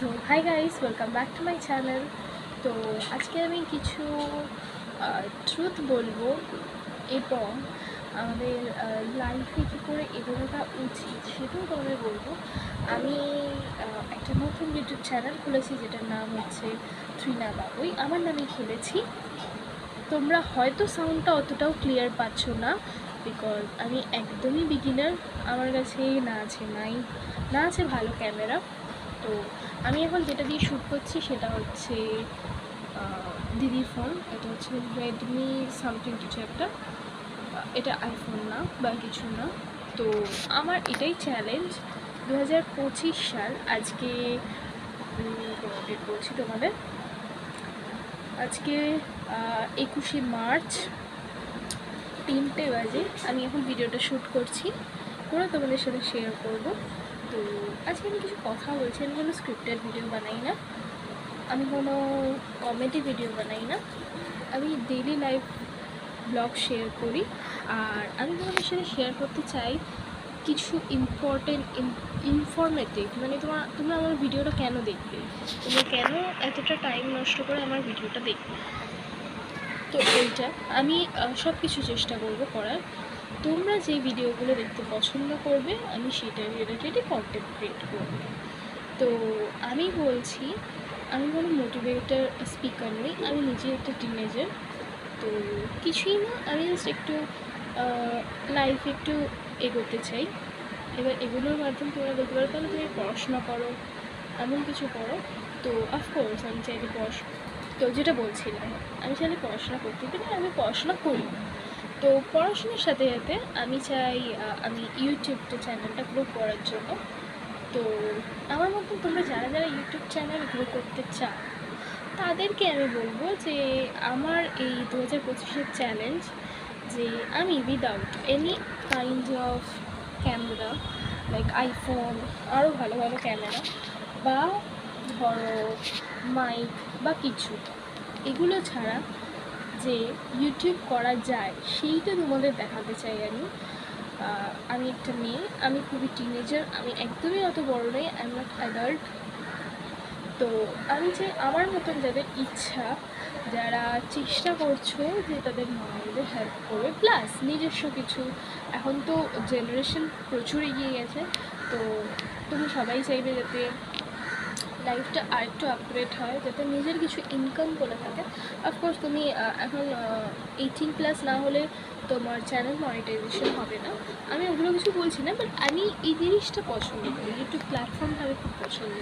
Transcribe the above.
So hi guys, welcome back to my channel. তো আজকে আমি কিছু ট্রুথ বলবো এবং আমাদের লাইফে কী করে এগোনোটা উচিত সেটাও তোমাদের বলবো। আমি একটা নতুন ইউটিউব চ্যানেল খুলেছি যেটার নাম হচ্ছে ত্রিনা বাবুই, আমার নামে খুলেছি। তোমরা হয়তো সাউন্ডটা অতটাও ক্লিয়ার পাচ্ছ না, বিকজ আমি একদমই বিগিনার। আমার কাছে না আছে মাইক, না আছে ভালো ক্যামেরা। তো আমি এখন যেটা দিয়ে শ্যুট করছি সেটা হচ্ছে দিদির ফোন। এটা হচ্ছে রেডমি সামথিং কিছু একটা, এটা আইফোন না বা কিছু না। তো আমার এটাই চ্যালেঞ্জ 2025 সাল। আজকে ডেট বলছি তোমাদের, আজকে 21শে মার্চ 3টে বাজে। আমি এখন ভিডিওটা শ্যুট করছি, করে তোমাদের সাথে শেয়ার করব। তো আজকে আমি কিছু কথা বলছি। আমি কোনো স্ক্রিপ্টেড ভিডিও বানাই না, আমি কোনো কমেডি ভিডিও বানাই না, আমি ডেইলি লাইফ ব্লগ শেয়ার করি। আর আমি তোমাদের সাথে শেয়ার করতে চাই কিছু ইনফরমেটিভ, মানে তোমরা আমার ভিডিওটা কেন দেখবে, তোমরা কেন এতটা টাইম নষ্ট করে আমার ভিডিওটা দেখবে। তো এইটা আমি সব কিছু চেষ্টা করব করার। তোমরা যে ভিডিওগুলো দেখতে পছন্দ করবে আমি সেটা রিলেটেডই কন্টেন্ট ক্রিয়েট করব। তো আমি বলছি, আমি কোনো মোটিভেটার স্পিকার নই, আমি নিজে একটা টিনেজার। তো কিছুই না, আমি জাস্ট একটু লাইফে একটু এগোতে চাই। এবার এগুলোর মাধ্যমে তোমরা দেখতে পারো, তাহলে তুমি পড়াশোনা করো, এমন কিছু করো। তো অফকোর্স আমি চাইলে তো যেটা বলছিলাম, আমি চাইলে পড়াশোনা করতে পারি, আমি পড়াশোনা করি। তো পড়াশোনার সাথে সাথে আমি চাই আমি ইউটিউবটা চ্যানেলটা গ্রো করার জন্য। তো আমার মতন তোমরা যারা যারা ইউটিউব চ্যানেল গ্রো করতে চাও তাদেরকে আমি বলবো যে আমার এই 2025-এর চ্যালেঞ্জ, যে আমি without any kind of camera like iPhone, আরও ভালো ভালো ক্যামেরা বা ধরো মাইক বা কিছু, এগুলো ছাড়া যে ইউটিউব করা যায় সেইটা তোমাদের দেখাতে চাই। আমি একটা মেয়ে, আমি খুবই টিনেজার, আমি একদমই অত বড় নই, আই এম নট অ্যাডাল্ট। তো আমি যে আমার মতন যাদের ইচ্ছা, যারা চেষ্টা করছো যে তাদের মায়েদের হেল্প করবে, প্লাস নিজস্ব কিছু, এখন তো জেনারেশন প্রচুর এগিয়ে গেছে, তো তুমি সবাই চাইবে যাতে লাইফটা আরেকটু আপগ্রেড হয়, যাতে নিজের কিছু ইনকাম করে থাকে। অফকোর্স তুমি এখন 18+ না হলে তোমার চ্যানেল মনিটাইজেশন হবে না, আমি ওগুলো কিছু বলছি না, বাট আমি এই জিনিসটা পছন্দ করি, ইউটিউব প্ল্যাটফর্মটা আমি খুব পছন্দ